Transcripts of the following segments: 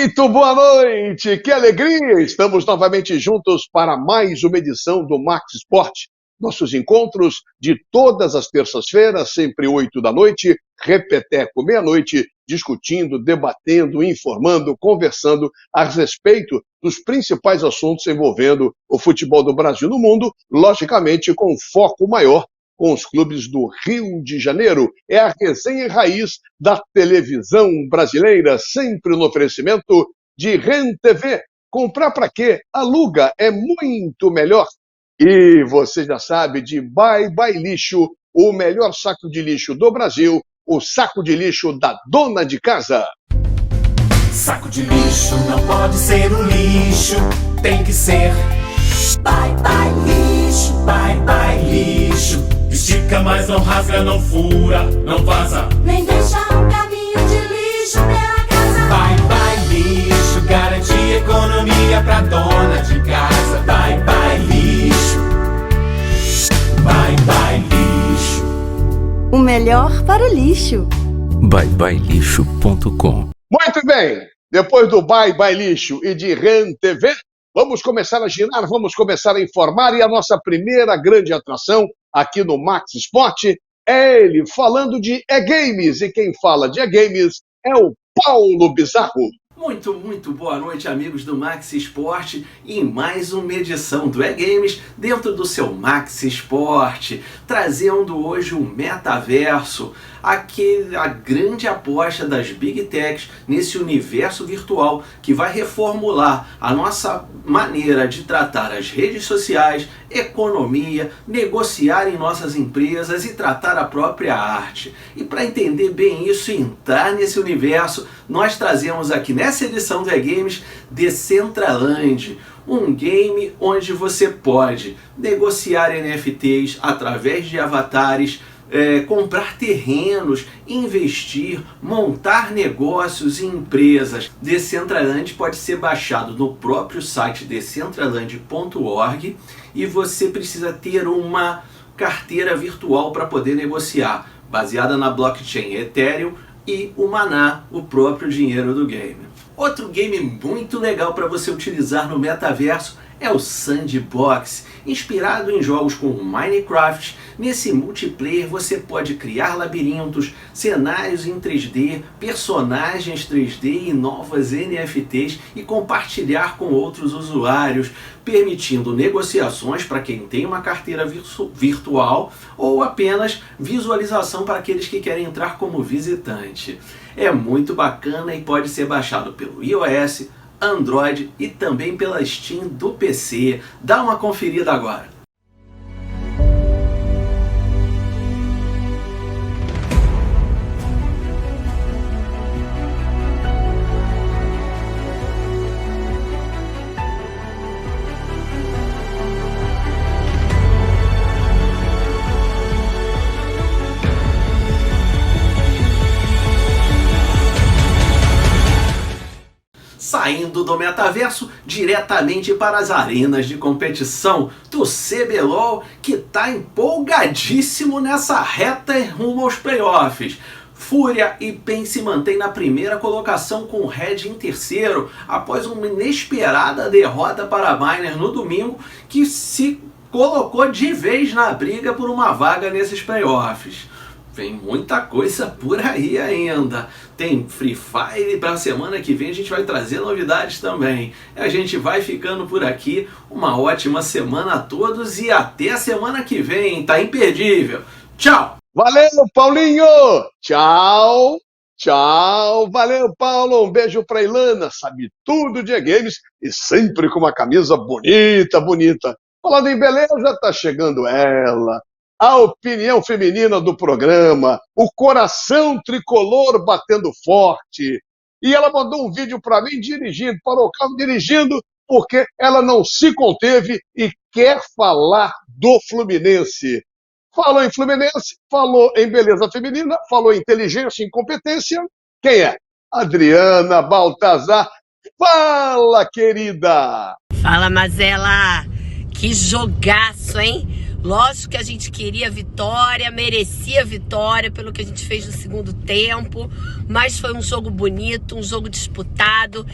Muito boa noite, que alegria! Estamos novamente juntos para mais uma edição do Max Sport. Nossos encontros de todas as terças-feiras, sempre 8 da noite, repeteco meia-noite, discutindo, debatendo, informando, conversando a respeito dos principais assuntos envolvendo o futebol do Brasil no mundo, logicamente com foco maior com os clubes do Rio de Janeiro. É a resenha raiz da televisão brasileira, sempre no oferecimento de REN TV. Comprar para quê? Aluga, é muito melhor. E você já sabe de Bye Bye Lixo, o melhor saco de lixo do Brasil, o saco de lixo da dona de casa. Saco de lixo não pode ser um lixo, tem que ser Bye Bye Lixo, Bye Bye Lixo. Estica, mas não rasga, não fura, não vaza, nem deixa um caminho de lixo pela casa. Bye Bye Lixo, garante economia pra dona de casa. Bye Bye Lixo, Bye Bye Lixo. O melhor para o lixo. byebyelixo.com. Muito bem, depois do Bye Bye Lixo e de REN TV, vamos começar a girar, vamos começar a informar, e a nossa primeira grande atração aqui no Max Sport é ele, falando de e-games, e quem fala de e-games é o Paulo Bizarro. Muito boa noite, amigos do Max Sport, e mais uma edição do e-games dentro do seu Max Sport, trazendo hoje o metaverso, a grande aposta das Big Techs nesse universo virtual que vai reformular a nossa maneira de tratar as redes sociais, economia, negociar em nossas empresas e tratar a própria arte. E para entender bem isso e entrar nesse universo, nós trazemos aqui nessa edição do e-games Decentraland, um game onde você pode negociar NFTs através de avatares, comprar terrenos, investir, montar negócios e empresas. Decentraland pode ser baixado no próprio site decentraland.org e você precisa ter uma carteira virtual para poder negociar, baseada na blockchain Ethereum e o Maná, o próprio dinheiro do game. Outro game muito legal para você utilizar no metaverso é o Sandbox, inspirado em jogos como Minecraft. Nesse multiplayer você pode criar labirintos, cenários em 3D, personagens 3D e novas NFTs e compartilhar com outros usuários, permitindo negociações para quem tem uma carteira virtual ou apenas visualização para aqueles que querem entrar como visitante. É muito bacana e pode ser baixado pelo iOS, Android e também pela Steam do PC. Dá uma conferida agora. Saindo do metaverso diretamente para as arenas de competição do CBLOL, que está empolgadíssimo nessa reta rumo aos playoffs. Fúria e PEN se mantém na primeira colocação com o Red em terceiro, após uma inesperada derrota para a Miner no domingo, que se colocou de vez na briga por uma vaga nesses playoffs. Vem muita coisa por aí ainda. Tem Free Fire para a semana que vem, a gente vai trazer novidades também. A gente vai ficando por aqui. Uma ótima semana a todos e até a semana que vem. Tá imperdível. Tchau! Valeu, Paulinho! Tchau! Tchau! Valeu, Paulo! Um beijo pra Ilana, sabe tudo de games e sempre com uma camisa bonita. Falando em beleza, tá chegando ela, a opinião feminina do programa, o coração tricolor batendo forte. E ela mandou um vídeo para mim dirigindo, parou o carro dirigindo, porque ela não se conteve e quer falar do Fluminense. Falou em Fluminense, falou em beleza feminina, falou em inteligência e incompetência. Quem é? Adriana Baltazar. Fala, querida! Fala, Mazela! Que jogaço, hein? Lógico que a gente queria vitória, merecia vitória pelo que a gente fez no segundo tempo, mas foi um jogo bonito, um jogo disputado.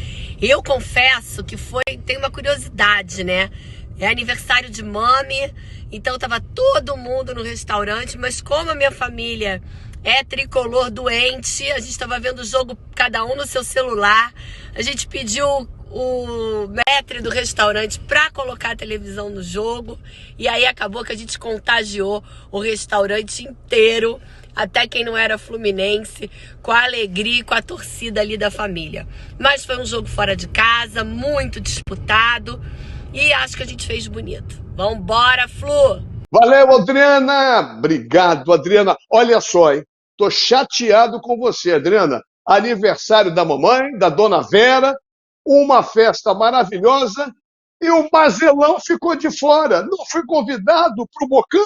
Eu confesso que tem uma curiosidade, né? É aniversário de mami, então tava todo mundo no restaurante, mas como a minha família é tricolor doente, a gente estava vendo o jogo cada um no seu celular, a gente pediu o maître do restaurante para colocar a televisão no jogo, e aí acabou que a gente contagiou o restaurante inteiro, até quem não era fluminense, com a alegria e com a torcida ali da família. Mas foi um jogo fora de casa, muito disputado, e acho que a gente fez bonito. Vambora, Flu! Valeu, Adriana! Obrigado, Adriana. Olha só, hein? Tô chateado com você, Adriana. Aniversário da mamãe, da dona Vera, uma festa maravilhosa e o Mazelão ficou de fora. Não fui convidado para o Bocão.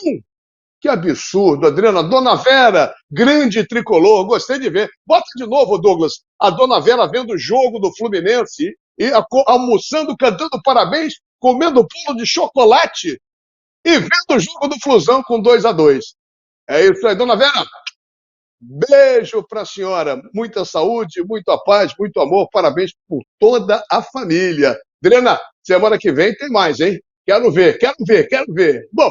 Que absurdo, Adriana. Dona Vera, grande tricolor, gostei de ver. Bota de novo, Douglas, a Dona Vera vendo o jogo do Fluminense e almoçando, cantando parabéns, comendo bolo de chocolate e vendo o jogo do Flusão com 2-2. É isso aí, Dona Vera. Beijo para a senhora. Muita saúde, muita paz, muito amor. Parabéns por toda a família. Adriana, semana que vem tem mais, hein? Quero ver, quero ver, quero ver. Bom,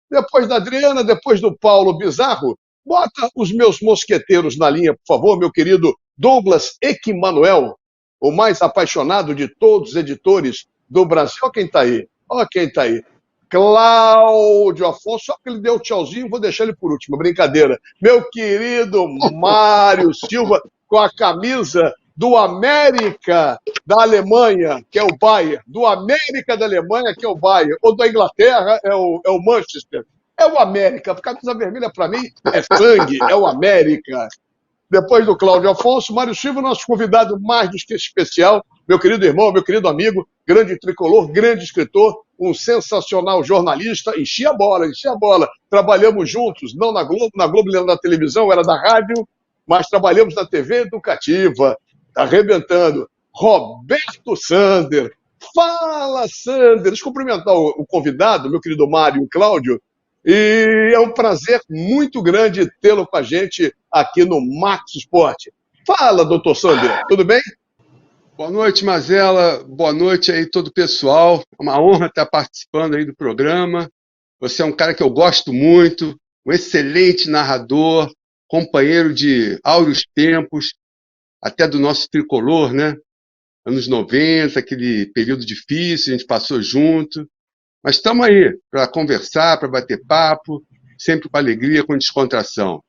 depois da Adriana, depois do Paulo Bizarro, bota os meus mosqueteiros na linha, por favor, meu querido Douglas Equimanuel, o mais apaixonado de todos os editores do Brasil. Olha quem está aí, olha quem está aí. Cláudio Afonso, só que ele deu tchauzinho, vou deixar ele por último, brincadeira. Meu querido Mário Silva, com a camisa do América da Alemanha, que é o Bayern, do América da Alemanha, que é o Bayern, ou da Inglaterra, é o Manchester. É o América, porque a camisa vermelha, para mim, é sangue, é o América. Depois do Cláudio Afonso, Mário Silva, nosso convidado mais do que especial, meu querido irmão, meu querido amigo, grande tricolor, grande escritor, um sensacional jornalista, enchia a bola, enchia a bola. Trabalhamos juntos, não na Globo ele era da televisão, era da rádio, mas trabalhamos na TV educativa, arrebentando. Roberto Sander. Fala, Sander. Deixa eu cumprimentar o convidado, meu querido Mário e Cláudio, e é um prazer muito grande tê-lo com a gente aqui no Max Esporte. Fala, doutor Sander, tudo bem? Boa noite, Mazela. Boa noite aí todo o pessoal. É uma honra estar participando aí do programa. Você é um cara que eu gosto muito, um excelente narrador, companheiro de áureos tempos, até do nosso tricolor, né? Anos 90, aquele período difícil, a gente passou junto. Mas estamos aí para conversar, para bater papo, sempre com alegria, com descontração.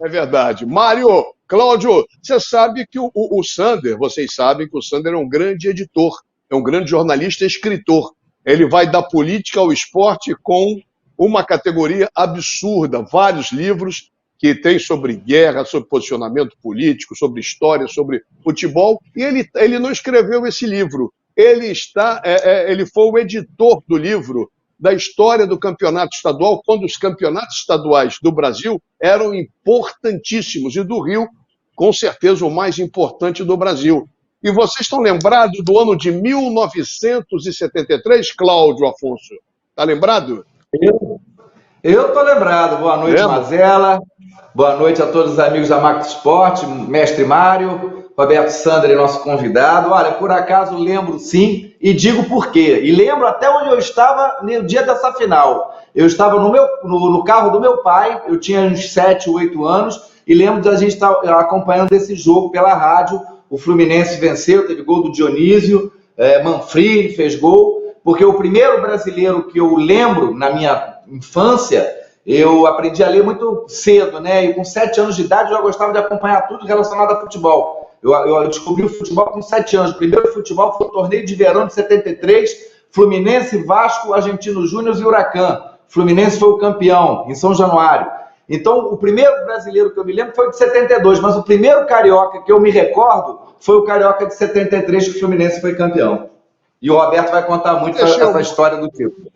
É verdade. Mário, Cláudio, você sabe que o Sander, vocês sabem que o Sander é um grande editor, é um grande jornalista e escritor. Ele vai da política ao esporte com uma categoria absurda, vários livros que tem sobre guerra, sobre posicionamento político, sobre história, sobre futebol, e ele não escreveu esse livro. Ele foi o editor do livro da história do campeonato estadual, quando os campeonatos estaduais do Brasil eram importantíssimos, e do Rio, com certeza, o mais importante do Brasil. E vocês estão lembrados do ano de 1973, Cláudio Afonso? Está lembrado? Eu estou lembrado. Boa noite, Mazela. Boa noite a todos os amigos da Max Esporte, mestre Mário, Roberto Sander, nosso convidado. Olha, por acaso lembro sim, e digo por quê. E lembro até onde eu estava no dia dessa final. Eu estava no carro do meu pai, eu tinha uns 7, 8 anos, e lembro de a gente estar acompanhando esse jogo pela rádio. O Fluminense venceu, teve gol do Dionísio, Manfrini fez gol, porque o primeiro brasileiro que eu lembro na minha infância, eu aprendi a ler muito cedo, né? E com 7 anos de idade eu já gostava de acompanhar tudo relacionado a futebol. Eu descobri o futebol com 7 anos. O primeiro futebol foi o torneio de verão de 73, Fluminense, Vasco, Argentino Júnior e Huracan. Fluminense foi o campeão em São Januário. Então, o primeiro brasileiro que eu me lembro foi de 72, mas o primeiro carioca que eu me recordo foi o carioca de 73 que o Fluminense foi campeão. E o Roberto vai contar muito essa história do título.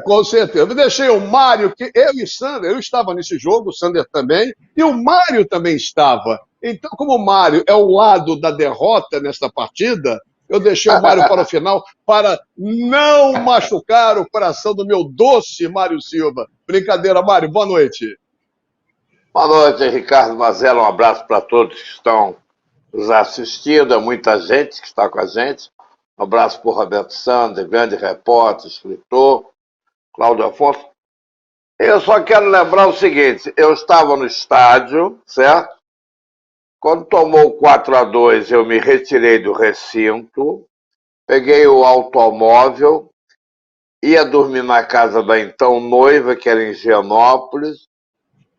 Com certeza. Eu deixei o Mário, que eu e Sander, eu estava nesse jogo, o Sander também, e o Mário também estava. Então, como o Mário é o lado da derrota nessa partida, Eu deixei o Mário para o final para não machucar o coração do meu doce Mário Silva. Brincadeira, Mário, boa noite. Boa noite, Ricardo Mazella. Um abraço para todos que estão nos assistindo. É muita gente que está com a gente. Um abraço para o Roberto Sander, grande repórter, escritor. Cláudio Afonso. Eu só quero lembrar o seguinte: eu estava no estádio, certo? Quando tomou 4-2, eu me retirei do recinto, peguei o automóvel, ia dormir na casa da então noiva, que era em Higienópolis.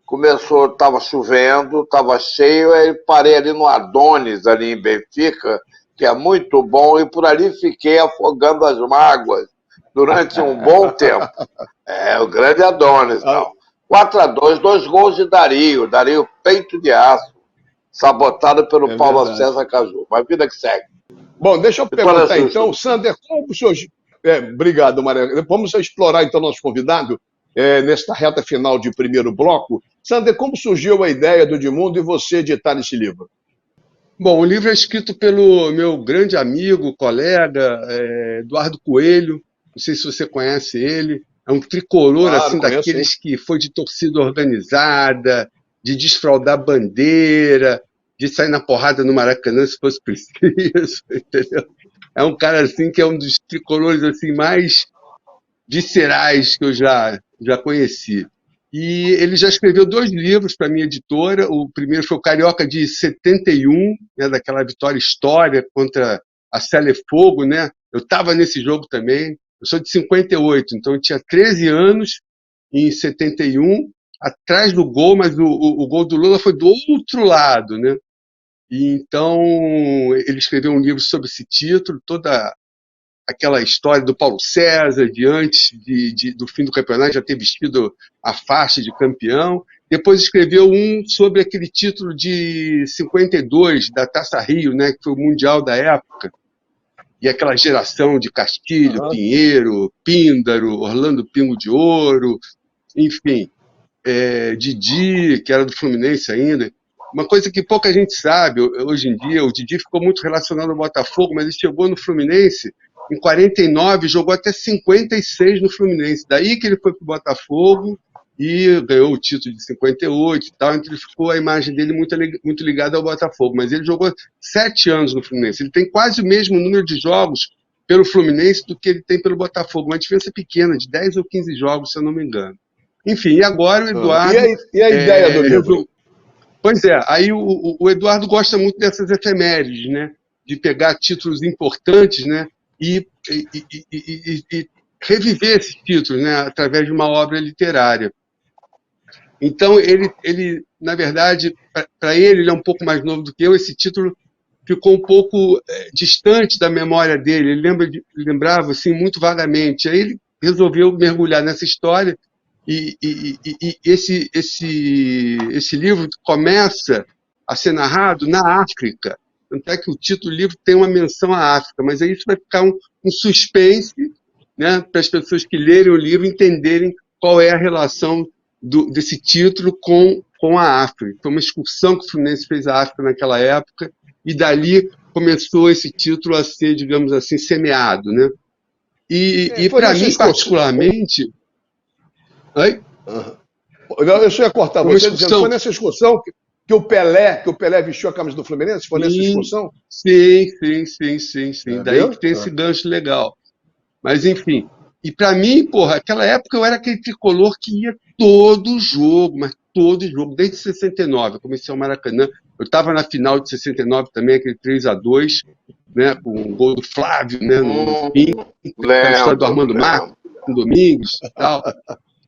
Começou, estava chovendo, estava cheio, aí parei ali no Adonis, ali em Benfica, que é muito bom, e por ali fiquei afogando as mágoas durante um bom tempo. O grande Adonis. 4-2, 2 gols de Dario peito de aço, sabotado pelo Paulo César Caju. Mas vida que segue. Bom, deixa eu perguntar então, Sander, como o senhor... obrigado, Maria. Vamos explorar então nosso convidado nesta reta final de primeiro bloco. Sander, como surgiu a ideia do Edmundo e você editar esse livro? Bom, o livro é escrito pelo meu grande amigo, colega, Eduardo Coelho. Não sei se você conhece ele. É um tricolor, Claro, assim, conheço, daqueles que foi de torcida organizada, de desfraldar bandeira, de sair na porrada no Maracanã se fosse preciso, entendeu? É um cara, assim, que é um dos tricolores, assim, mais viscerais que eu já conheci. E ele já escreveu 2 livros para a minha editora. O primeiro foi o Carioca de 71, né, daquela vitória histórica contra a Célé Fogo, né? Eu estava nesse jogo também. Eu sou de 58, então eu tinha 13 anos em 71, atrás do gol, mas o gol do Lula foi do outro lado, né? E então ele escreveu um livro sobre esse título, toda aquela história do Paulo César, de antes do fim do campeonato, já ter vestido a faixa de campeão. Depois escreveu um sobre aquele título de 52, da Taça Rio, né, que foi o Mundial da época. E aquela geração de Castilho, Pinheiro, Píndaro, Orlando Pingo de Ouro, enfim, Didi, que era do Fluminense ainda. Uma coisa que pouca gente sabe hoje em dia, o Didi ficou muito relacionado ao Botafogo, mas ele chegou no Fluminense em 49, jogou até 56 no Fluminense. Daí que ele foi para o Botafogo e ganhou o título de 58 e tal, então ficou a imagem dele muito ligada ao Botafogo. Mas ele jogou 7 anos no Fluminense. Ele tem quase o mesmo número de jogos pelo Fluminense do que ele tem pelo Botafogo. Uma diferença pequena, de 10 ou 15 jogos, se eu não me engano. Enfim, e agora o Eduardo... E a ideia do livro? Pois é, aí o Eduardo gosta muito dessas efemérides, né? De pegar títulos importantes, né? E reviver esses títulos, né? Através de uma obra literária. Então, ele na verdade, para ele é um pouco mais novo do que eu, esse título ficou um pouco distante da memória dele, ele lembrava assim, muito vagamente. Aí ele resolveu mergulhar nessa história e esse livro começa a ser narrado na África. Tanto é que o título do livro tem uma menção à África, mas aí isso vai ficar um suspense, né, para as pessoas que lerem o livro entenderem qual é a relação desse título com a África. Foi uma excursão que o Fluminense fez à África naquela época, e dali começou esse título a ser, digamos assim, semeado, né? E para mim, particularmente... Oi? Eu só ia cortar você dizendo, foi nessa excursão que o Pelé vestiu a camisa do Fluminense? Foi nessa excursão? Sim. Daí que tem esse gancho legal. Mas, enfim. E para mim, porra, aquela época eu era aquele tricolor que ia todo jogo, mas todo jogo, desde 69. Eu comecei ao Maracanã. Eu estava na final de 69 também, aquele 3-2, né, com o gol do Flávio, né, no fim. A história do Armando Marcos, com Domingos e tal.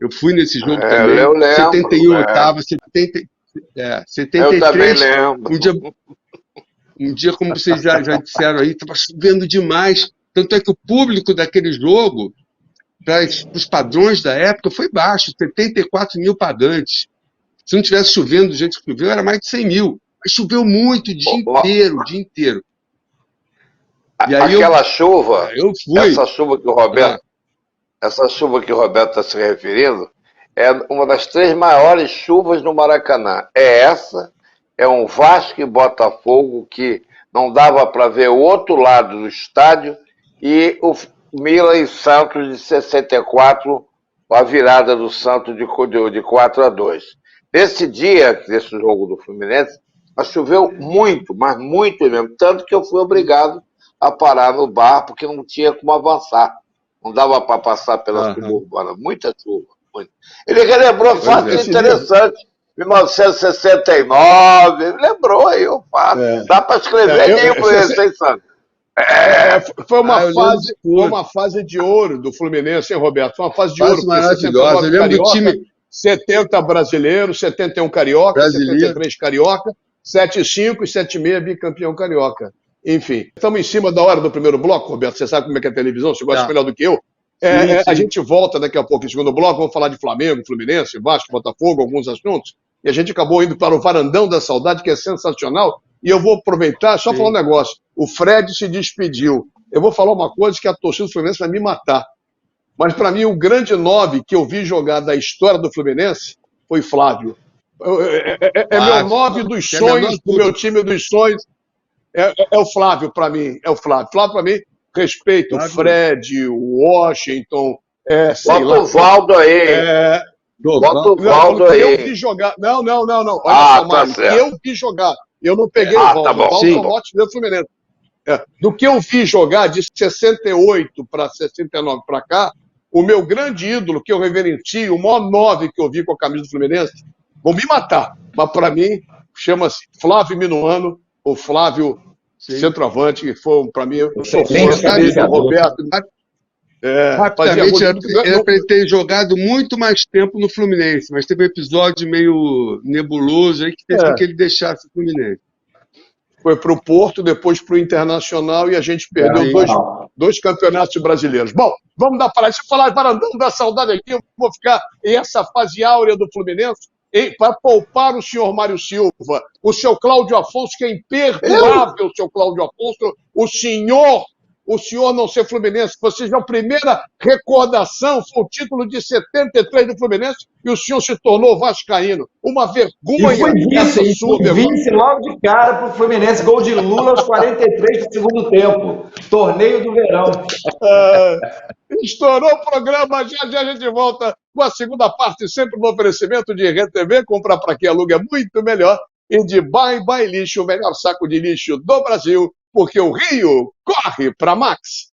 Eu fui nesse jogo também. Eu lembro. 71 eu estava, 73. Eu também lembro. Um dia, como vocês já disseram aí, estava chovendo demais. Tanto é que o público daquele jogo, para os padrões da época, foi baixo, 74 mil pagantes. Se não tivesse chovendo do jeito que choveu, era mais de 100 mil. Mas choveu muito, o dia inteiro. E aí chuva, eu fui. Essa chuva que o Roberto está se referindo, é uma das 3 maiores chuvas no Maracanã. É um Vasco e Botafogo que não dava para ver o outro lado do estádio, e o Milan e Santos de 64, a virada do Santos de 4-2. Nesse dia, desse jogo do Fluminense, choveu muito, mas muito mesmo, tanto que eu fui obrigado a parar no bar, porque não tinha como avançar. Não dava para passar pela suburbana. Muita chuva. Muito. Ele relembrou fatos interessantes. 1969, ele lembrou aí o fato. Dá para escrever livro esse, hein, Sandro? Foi uma fase de ouro do Fluminense, hein, Roberto? Foi uma fase de ouro. Maravilhosa. Eu lembro do time... 70 brasileiro, 71 carioca, brasileiro. 73 carioca, 75 e 76 bicampeão carioca. Enfim, estamos em cima da hora do primeiro bloco, Roberto. Você sabe como é que é a televisão, você gosta melhor do que eu. Sim. A gente volta daqui a pouco, no segundo bloco, vamos falar de Flamengo, Fluminense, Vasco, Botafogo, alguns assuntos. E a gente acabou indo para o Varandão da Saudade, que é sensacional. E eu vou aproveitar, só falar um negócio. O Fred se despediu. Eu vou falar uma coisa que a torcida do Fluminense vai me matar. Mas, para mim, o grande 9 que eu vi jogar da história do Fluminense foi Flávio. Meu 9 dos sonhos, do meu time dos sonhos. É o Flávio, para mim. É o Flávio. Flávio, para mim, respeito o Fred, o Washington. Bota o Valdo aí. Bota o Valdo aí. Eu vi jogar. Não. Olha só, tá certo. Eu vi jogar. Eu não peguei o Valdo. Tá bom. O Valdo é um ótimo do Fluminense. Do que eu vi jogar de 68 para 69 para cá, o meu grande ídolo, que eu reverencio, o maior 9 que eu vi com a camisa do Fluminense, vão me matar. Mas, para mim, chama-se Flávio Minuano, o Flávio centroavante, que foi, para mim, eu sou fã do Roberto. Rapidamente, era para ele ter jogado muito mais tempo no Fluminense, mas teve um episódio meio nebuloso aí que fez com que ele deixasse o Fluminense. Foi para o Porto, depois para o Internacional, e a gente perdeu dois campeonatos brasileiros. Bom, vamos dar para isso. Se falar Varandão da Saudade aqui, eu vou ficar em essa fase áurea do Fluminense para poupar o senhor Mário Silva, o seu Cláudio Afonso, que é imperdoável, o seu Cláudio Afonso, o senhor não ser fluminense, ou seja, a primeira recordação foi o título de 73 do Fluminense e o senhor se tornou vascaíno. Uma vergonha. E foi vice logo de cara para o Fluminense, gol de Lula aos 43 do segundo tempo. Torneio do verão. Estourou o programa, já a gente volta com a segunda parte, sempre no oferecimento de RTV, comprar para quem aluga é muito melhor, e de Bye Bye Lixo, o melhor saco de lixo do Brasil, porque o Rio corre para Max.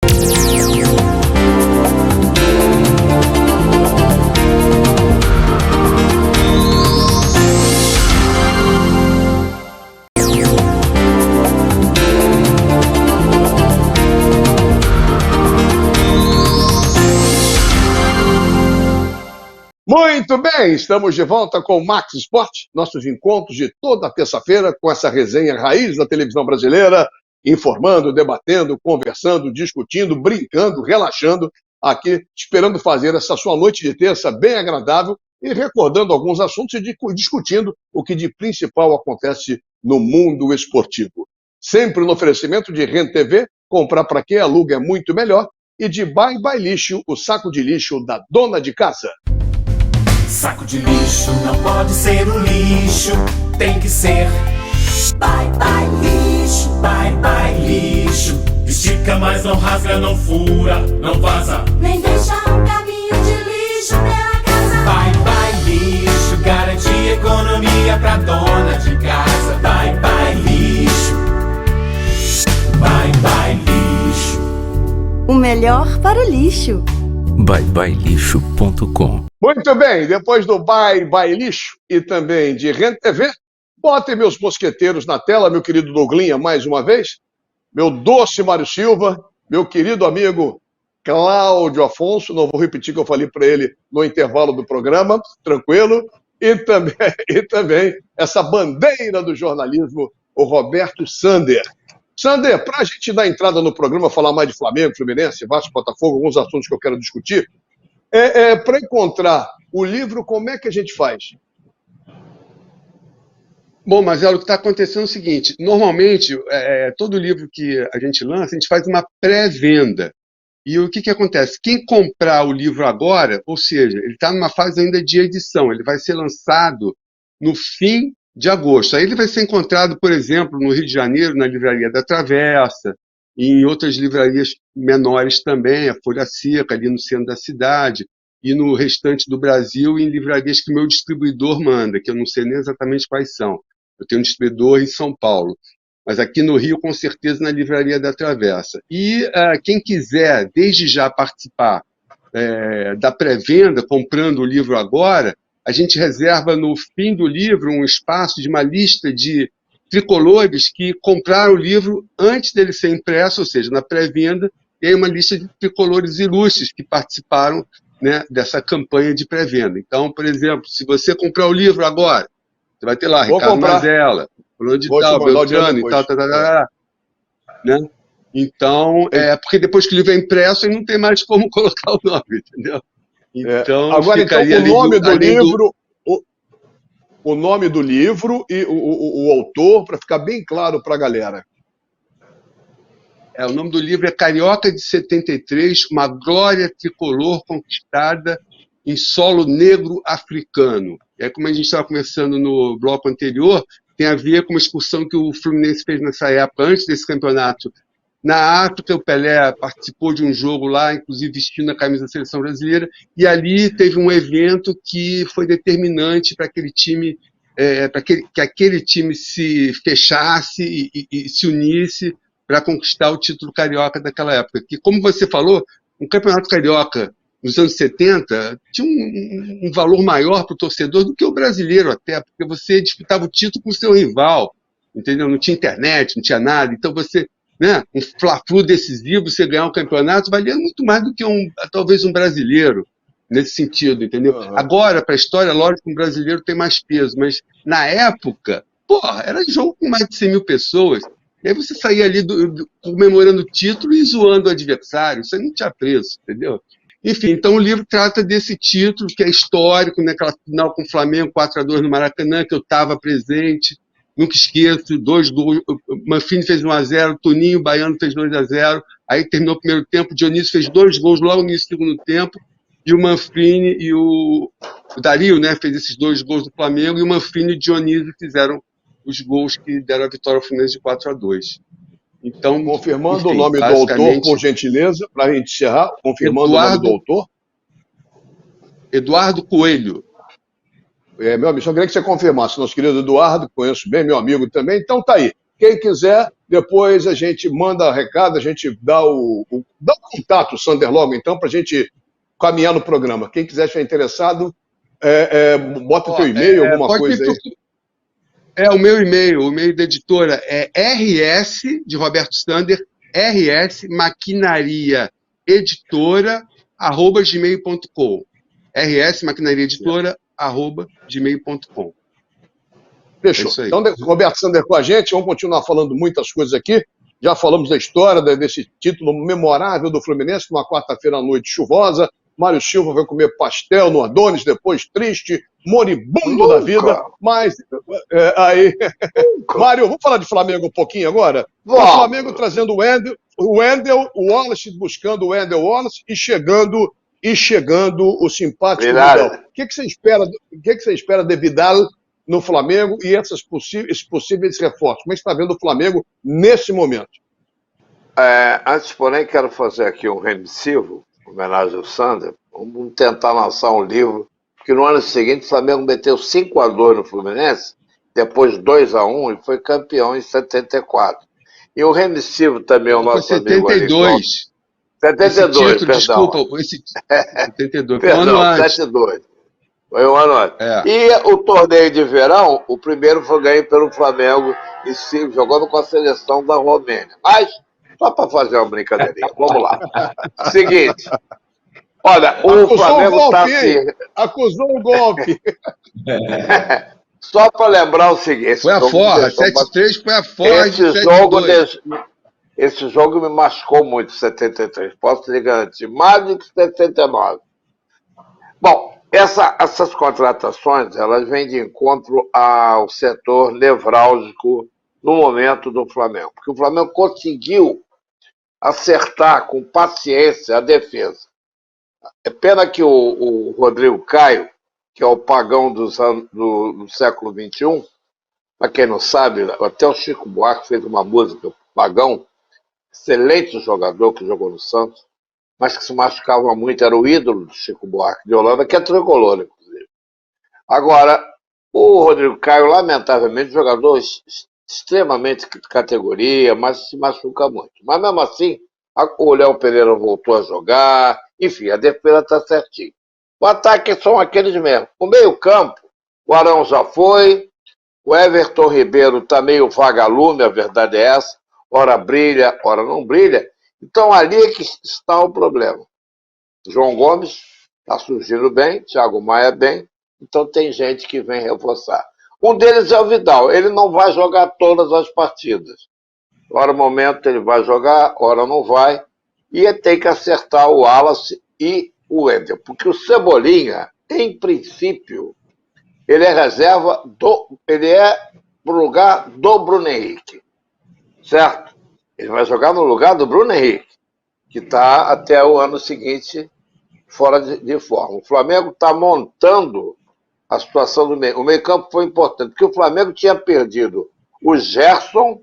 Muito bem, estamos de volta com o Max Sport, nossos encontros de toda terça-feira com essa resenha raiz da televisão brasileira, informando, debatendo, conversando, discutindo, brincando, relaxando, aqui esperando fazer essa sua noite de terça bem agradável e recordando alguns assuntos e discutindo o que de principal acontece no mundo esportivo. Sempre no oferecimento de Rent TV, comprar para quem aluga é muito melhor, e de Bye Bye Lixo, o saco de lixo da dona de casa. Saco de lixo não pode ser um lixo, tem que ser bye bye lixo, bye bye lixo. Estica, mas não rasga, não fura, não vaza, Nem deixa um caminho de lixo pela casa. bye bye lixo. Garante economia pra dona de casa. Bye bye lixo, bye bye lixo. O melhor para o lixo. byebyelixo.com. Muito bem, depois do Bye Bye Lixo e também de Rent TV, botem meus mosqueteiros na tela, meu querido Douglinha, mais uma vez, meu doce Mário Silva, meu querido amigo Cláudio Afonso, não vou repetir o que eu falei para ele no intervalo do programa, tranquilo, e também essa bandeira do jornalismo, o Roberto Sander. Sander, para a gente dar entrada no programa, falar mais de Flamengo, Fluminense, Vasco, Botafogo, alguns assuntos que eu quero discutir, para encontrar o livro, como é que a gente faz? Bom, Marcelo, o que está acontecendo é o seguinte, normalmente, todo livro que a gente lança, a gente faz uma pré-venda. E o que acontece? Quem comprar o livro agora, ou seja, ele está numa fase ainda de edição, ele vai ser lançado no fim de agosto. Aí ele vai ser encontrado, por exemplo, no Rio de Janeiro, na Livraria da Travessa, e em outras livrarias menores também, a Folha Seca, ali no centro da cidade, e no restante do Brasil, em livrarias que o meu distribuidor manda, que eu não sei nem exatamente quais são. Eu tenho um distribuidor em São Paulo, mas aqui no Rio, com certeza, na Livraria da Travessa. E quem quiser, desde já, participar da pré-venda, comprando o livro agora, a gente reserva no fim do livro um espaço de uma lista de tricolores que compraram o livro antes dele ser impresso, ou seja, na pré-venda, e aí uma lista de tricolores ilustres que participaram, né, dessa campanha de pré-venda. Então, por exemplo, se você comprar o livro agora, você vai ter lá Ricardo Mazella, fulano de tal, Beltrano e tal, né? Então, porque depois que o livro é impresso, aí não tem mais como colocar o nome, entendeu? Então, agora, então, ficaria o nome do livro, do... o nome do livro e o autor, para ficar bem claro para a galera. O nome do livro é Carioca de 73, uma glória tricolor conquistada em solo negro africano. Como a gente estava conversando no bloco anterior, tem a ver com uma excursão que o Fluminense fez nessa época, antes desse campeonato. Na África, o Pelé participou de um jogo lá, inclusive vestindo a camisa da seleção brasileira, e ali teve um evento que foi determinante para aquele time, para que aquele time se fechasse e se unisse para conquistar o título carioca daquela época. Que, como você falou, um campeonato carioca nos anos 70 tinha um valor maior para o torcedor do que o brasileiro até, porque você disputava o título com o seu rival, entendeu? Não tinha internet, não tinha nada, então você... né, um Fla-Flu decisivo, você ganhar um campeonato, valia muito mais do que talvez um brasileiro, nesse sentido, entendeu? Uhum. Agora, para a história, lógico que um brasileiro tem mais peso, mas na época, era jogo com mais de 100 mil pessoas, e aí você saía ali comemorando o título e zoando o adversário, isso aí não tinha preço, entendeu? Enfim, então o livro trata desse título, que é histórico, né, aquela final com o Flamengo, 4-2 no Maracanã, que eu estava presente. Nunca esqueço, 2 gols, Manfrini fez 1-0, Toninho Baiano fez 2-0, aí terminou o primeiro tempo, Dionísio fez 2 gols logo no início do segundo tempo, e o Manfrini e o Dario, né, fez esses 2 gols do Flamengo, e o Manfrini e o Dionísio fizeram os gols que deram a vitória ao Fluminense de 4-2. Então, confirmando, enfim, o nome do autor, por gentileza, para a gente encerrar, confirmando o nome do autor. Eduardo Coelho. Meu amigo, só queria que você confirmasse. Nosso querido Eduardo, conheço bem, meu amigo também. Então tá aí. Quem quiser, depois a gente manda recado, a gente dá o contato, Sander, logo então, para a gente caminhar no programa. Quem quiser estiver interessado, bota o teu e-mail, alguma coisa aí. O meu e-mail, o e-mail da editora é rs, de Roberto Sander, rsmaquinariaeditora@gmail.com. rsmaquinariaeditora@gmail.com. Fechou. Então, Roberto Sander com a gente, vamos continuar falando muitas coisas aqui. Já falamos da história desse título memorável do Fluminense, numa quarta-feira à noite chuvosa. Mário Silva vai comer pastel no Adonis, depois triste, moribundo da vida. Mas, aí... Mário, vamos falar de Flamengo um pouquinho agora? O Flamengo trazendo o Wendel, o Wallace buscando o Wendel Wallace e chegando o simpático Vidal. O que você espera de Vidal no Flamengo e esses possíveis reforços? Como é que você está vendo o Flamengo nesse momento? Antes, porém, quero fazer aqui um remissivo, em homenagem ao Sander. Vamos tentar lançar um livro, que no ano seguinte o Flamengo meteu 5-2 no Fluminense, depois 2-1 e foi campeão em 74. E o remissivo também é o nosso amigo... 72. 72, título, perdão. Desculpa, 72. Perdão, 72. Foi um ano antes. E o torneio de verão, o primeiro foi ganho pelo Flamengo e se jogando com a seleção da Romênia. Mas, só para fazer uma brincadeirinha, vamos lá. Seguinte, olha, o Flamengo está assim... Acusou o golpe. Só para lembrar o seguinte... Foi a forra, 7-3 foi a forra. Esse jogo me machucou muito, 73. Posso lhe garantir, mais do que 79. Bom, essas contratações, elas vêm de encontro ao setor nevrálgico no momento do Flamengo. Porque o Flamengo conseguiu acertar com paciência a defesa. É pena que o Rodrigo Caio, que é o pagão do século XXI, Para quem não sabe, até o Chico Buarque fez uma música, Pagão, excelente jogador que jogou no Santos, mas que se machucava muito, era o ídolo do Chico Buarque de Holanda, que é tricolor, inclusive. Agora, o Rodrigo Caio, lamentavelmente, jogador extremamente de categoria, mas se machuca muito. Mas mesmo assim, o Léo Pereira voltou a jogar, enfim, a defesa está certinho. O ataque são aqueles mesmo. O meio-campo, o Arão já foi, o Everton Ribeiro está meio vagalume, a verdade é essa. Ora brilha, ora não brilha. Então ali é que está o problema. João Gomes está surgindo bem, Thiago Maia bem, então tem gente que vem reforçar. Um deles é o Vidal, ele não vai jogar todas as partidas. Ora momento ele vai jogar, ora não vai, e tem que acertar o Wallace e o Wendel, porque o Cebolinha, em princípio, ele é reserva ele é pro lugar do Bruno Henrique, certo? Ele vai jogar no lugar do Bruno Henrique, que está até o ano seguinte fora de forma. O Flamengo está montando a situação do meio. O meio-campo foi importante, porque o Flamengo tinha perdido o Gerson,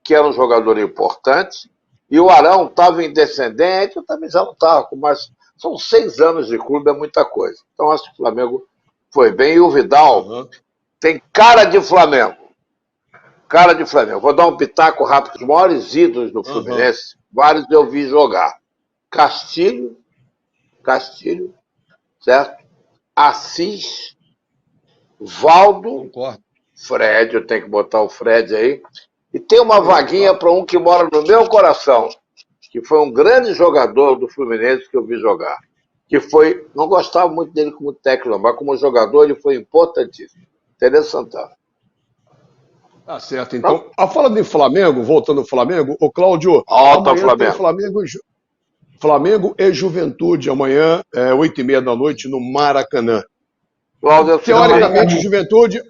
que era um jogador importante, e o Arão estava em descendente, eu também já não estava com mais. São 6 anos de clube, é muita coisa. Então acho que o Flamengo foi bem. E o Vidal tem cara de Flamengo. Cara de Flamengo. Vou dar um pitaco rápido. Os maiores ídolos do Fluminense, vários eu vi jogar. Castilho, certo? Assis, Valdo, Concordo. Fred, eu tenho que botar o Fred aí. E tem uma vaguinha para um que mora no meu coração, que foi um grande jogador do Fluminense que eu vi jogar. Que foi, não gostava muito dele como técnico, mas como jogador ele foi importantíssimo. Tereza Santana. Tá certo, então. A fala de Flamengo, voltando ao Flamengo, ô Cláudio, Alta amanhã Flamengo. tem Flamengo e Juventude, amanhã, 8h30 da noite, no Maracanã. Cláudio, Teoricamente, Juventude...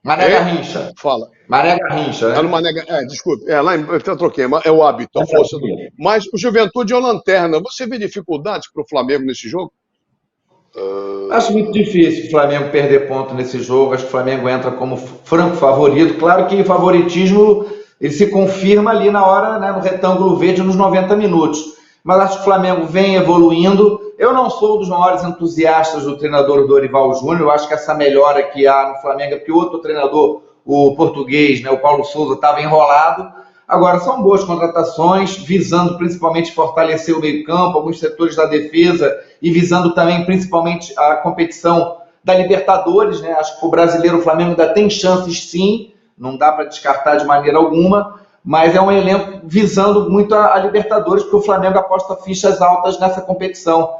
Mané Garrincha. Fala. Mané Garrincha, né? É no Mané, desculpe, lá eu até troquei, é o hábito, a força do... Mas o Juventude é uma lanterna. Você vê dificuldades para o Flamengo nesse jogo? Acho muito difícil o Flamengo perder ponto nesse jogo. Acho que o Flamengo entra como franco favorito. Claro que o favoritismo ele se confirma ali na hora, né, no retângulo verde, nos 90 minutos. Mas acho que o Flamengo vem evoluindo. Eu não sou dos maiores entusiastas do treinador Dorival Júnior. Eu acho que essa melhora que há no Flamengo é porque o outro treinador, o português, né, o Paulo Souza, estava enrolado. Agora, são boas contratações, visando principalmente fortalecer o meio-campo, alguns setores da defesa e visando também principalmente a competição da Libertadores, né? Acho que o brasileiro, o Flamengo ainda tem chances sim, não dá para descartar de maneira alguma, mas é um elenco visando muito a Libertadores, porque o Flamengo aposta fichas altas nessa competição,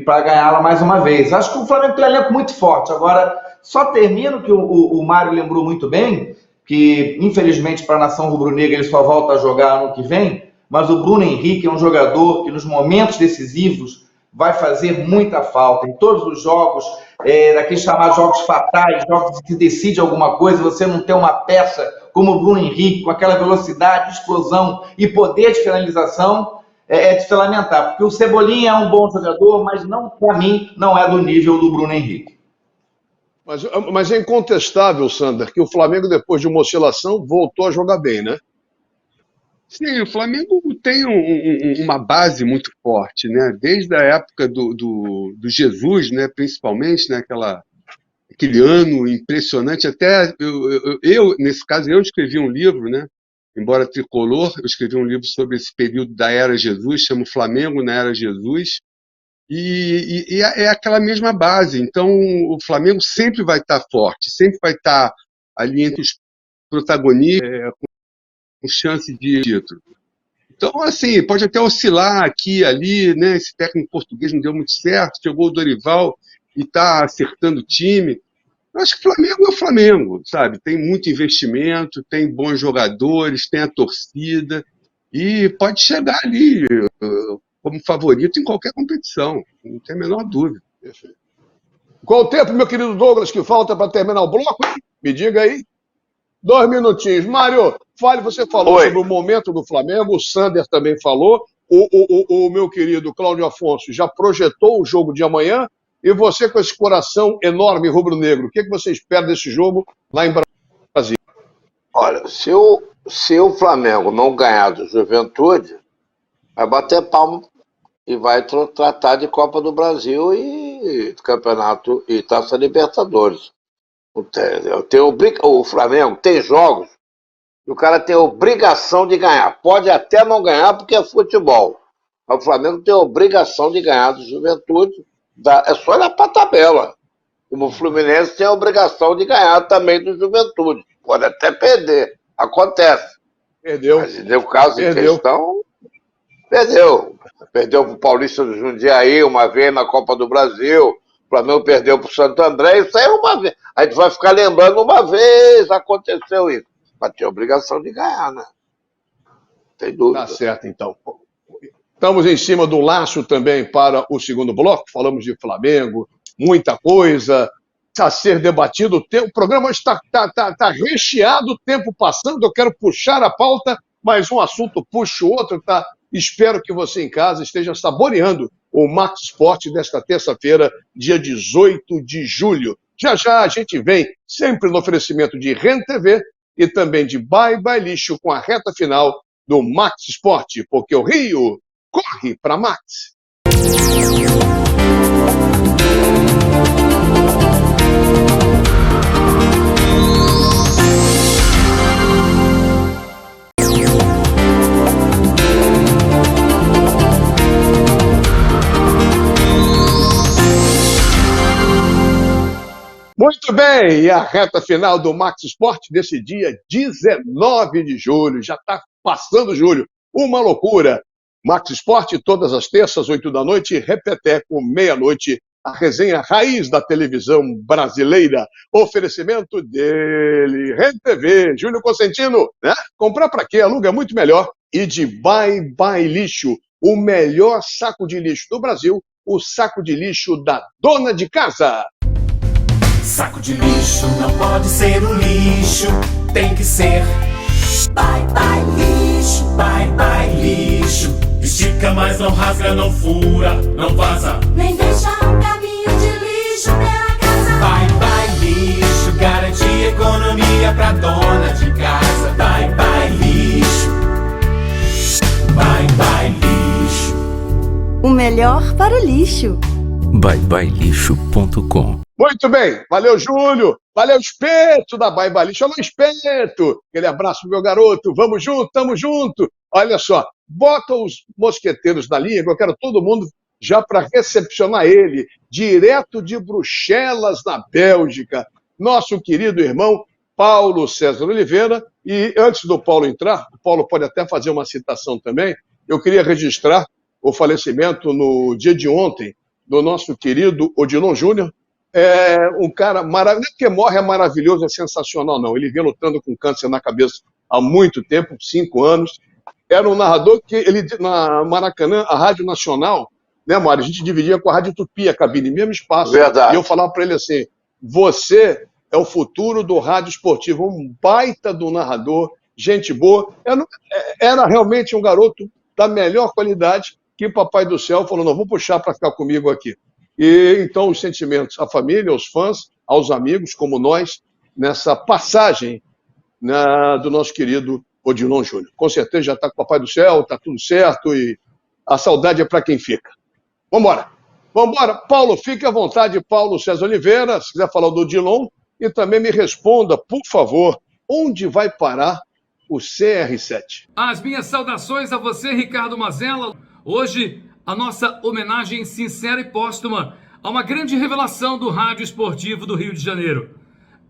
para ganhá-la mais uma vez. Acho que o Flamengo tem um elenco muito forte. Agora, só termino que o Mário lembrou muito bem, que infelizmente para a nação rubro-negra ele só volta a jogar ano que vem, mas o Bruno Henrique é um jogador que nos momentos decisivos vai fazer muita falta. Em todos os jogos, daqueles chamados jogos fatais, jogos que decide alguma coisa, você não tem uma peça como o Bruno Henrique, com aquela velocidade, explosão e poder de finalização, é de se lamentar, porque o Cebolinha é um bom jogador, mas não, para mim, não é do nível do Bruno Henrique. Mas é incontestável, Sander, que o Flamengo, depois de uma oscilação, voltou a jogar bem, né? Sim, o Flamengo tem uma base muito forte, né? Desde a época do Jesus, né? Principalmente, né? Aquele ano impressionante. Até nesse caso, eu escrevi um livro, né? Embora tricolor, eu escrevi um livro sobre esse período da Era Jesus, chama Flamengo na Era Jesus. E é aquela mesma base. Então, o Flamengo sempre vai estar forte, sempre vai estar ali entre os protagonistas, com chance de título. Então, assim, pode até oscilar aqui e ali, né? Esse técnico português não deu muito certo, chegou o Dorival e está acertando o time. Eu acho que o Flamengo é o Flamengo, sabe? Tem muito investimento, tem bons jogadores, tem a torcida e pode chegar ali como favorito em qualquer competição, não tem a menor dúvida. Perfeito. Qual o tempo, meu querido Douglas, que falta para terminar o bloco? Me diga aí. 2 minutinhos. Mário, você falou sobre o momento do Flamengo, o Sander também falou, o meu querido Cláudio Afonso já projetou o jogo de amanhã, e você com esse coração enorme rubro-negro, o que você espera desse jogo lá em Brasília? Olha, se o Flamengo não ganhar do Juventude, vai bater palma e vai tratar de Copa do Brasil e Campeonato e Taça Libertadores. O Flamengo tem jogos e o cara tem obrigação de ganhar. Pode até não ganhar porque é futebol. Mas o Flamengo tem obrigação de ganhar do Juventude. É só olhar para a tabela. Como o Fluminense tem a obrigação de ganhar também do Juventude. Pode até perder. Acontece. Perdeu. Mas no caso em questão, perdeu. Perdeu para o Paulista do Jundiaí uma vez na Copa do Brasil. O Flamengo perdeu para o Santo André. Isso aí é uma vez. A gente vai ficar lembrando uma vez aconteceu isso. Mas tem a obrigação de ganhar, né? Tem dúvida. Tá certo, então. Estamos em cima do laço também para o segundo bloco. Falamos de Flamengo, muita coisa a ser debatido. O programa está recheado, o tempo passando. Eu quero puxar a pauta, mas um assunto puxa o outro. Tá? Espero que você em casa esteja saboreando o Max Sport desta terça-feira, dia 18 de julho. Já já a gente vem sempre no oferecimento de Rent TV e também de Bye Bye Lixo com a reta final do Max Sport, porque o Rio corre para Max. Muito bem, e a reta final do Max Sport desse dia 19 de julho, já está passando julho, uma loucura. Max Sport todas as terças, 8 da noite, repeteco, meia-noite, a resenha raiz da televisão brasileira. Oferecimento dele, Rent TV, Júlio Cosentino, né? Comprar para quê? Aluga é muito melhor. E de Bye Bye Lixo, o melhor saco de lixo do Brasil, o saco de lixo da dona de casa. Saco de lixo não pode ser um lixo, tem que ser Bye Bye Lixo, Bye Bye Lixo. Estica, mas não rasga, não fura, não vaza, Nem deixa um caminho de lixo pela casa. Bye Bye Lixo, garante economia pra dona de casa. Bye Bye Lixo, Bye Bye Lixo. O melhor para o lixo. byebyelixo.com. Muito bem, valeu Júlio, valeu Espeto da Bye Bye Lixo, alô Espeto, aquele abraço meu garoto, vamos junto, tamo junto. Olha só, bota os mosqueteiros na linha, que eu quero todo mundo já para recepcionar ele, direto de Bruxelas, na Bélgica, nosso querido irmão Paulo César Oliveira. E antes do Paulo entrar, o Paulo pode até fazer uma citação também, eu queria registrar o falecimento no dia de ontem do nosso querido Odilon Júnior. É um cara maravilhoso, não é porque morre é maravilhoso, é sensacional, não. Ele vem lutando com câncer na cabeça há muito tempo, 5 anos. Era um narrador que ele, na Maracanã, a Rádio Nacional, né, Mário? A gente dividia com a Rádio Tupi, a cabine, mesmo espaço. Verdade. E eu falava para ele assim: você é o futuro do rádio esportivo, um baita do narrador, gente boa. Era realmente um garoto da melhor qualidade que o Papai do Céu falou: não, vou puxar para ficar comigo aqui. E então os sentimentos à família, aos fãs, aos amigos, como nós, nessa passagem do nosso querido Odilon Júnior. Com certeza já está com o Papai do Céu, está tudo certo e a saudade é para quem fica. Vamos embora. Paulo, fique à vontade, Paulo César Oliveira, se quiser falar do Odilon, e também me responda, por favor, onde vai parar o CR7? As minhas saudações a você, Ricardo Mazella. Hoje, a nossa homenagem sincera e póstuma a uma grande revelação do rádio esportivo do Rio de Janeiro.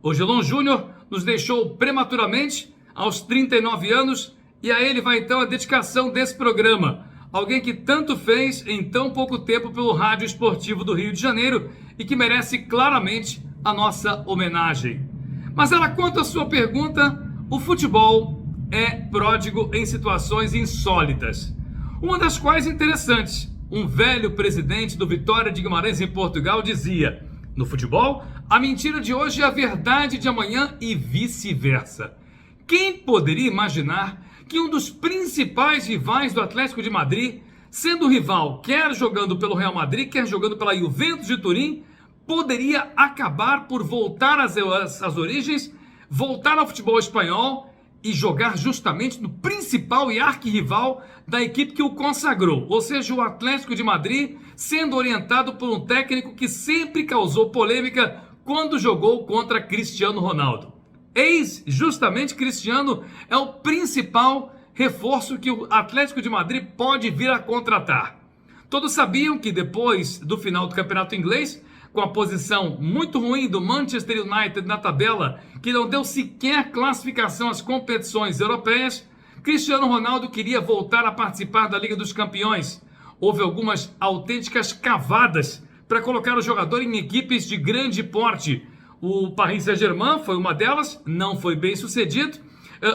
Odilon Júnior nos deixou prematuramente, aos 39 anos, e a ele vai então a dedicação desse programa. Alguém que tanto fez em tão pouco tempo pelo rádio esportivo do Rio de Janeiro e que merece claramente a nossa homenagem. Mas ela, quanto à sua pergunta, o futebol é pródigo em situações insólitas. Uma das quais interessantes. Um velho presidente do Vitória de Guimarães em Portugal dizia: no futebol, a mentira de hoje é a verdade de amanhã e vice-versa. Quem poderia imaginar que um dos principais rivais do Atlético de Madrid, sendo rival quer jogando pelo Real Madrid, quer jogando pela Juventus de Turim, poderia acabar por voltar às origens, voltar ao futebol espanhol e jogar justamente no principal e arquirrival da equipe que o consagrou, ou seja, o Atlético de Madrid, sendo orientado por um técnico que sempre causou polêmica quando jogou contra Cristiano Ronaldo. Eis justamente Cristiano é o principal reforço que o Atlético de Madrid pode vir a contratar. Todos sabiam que depois do final do campeonato inglês, com a posição muito ruim do Manchester United na tabela, que não deu sequer classificação às competições europeias, Cristiano Ronaldo queria voltar a participar da Liga dos Campeões. Houve algumas autênticas cavadas para colocar o jogador em equipes de grande porte. O Paris Saint-Germain foi uma delas, não foi bem sucedido.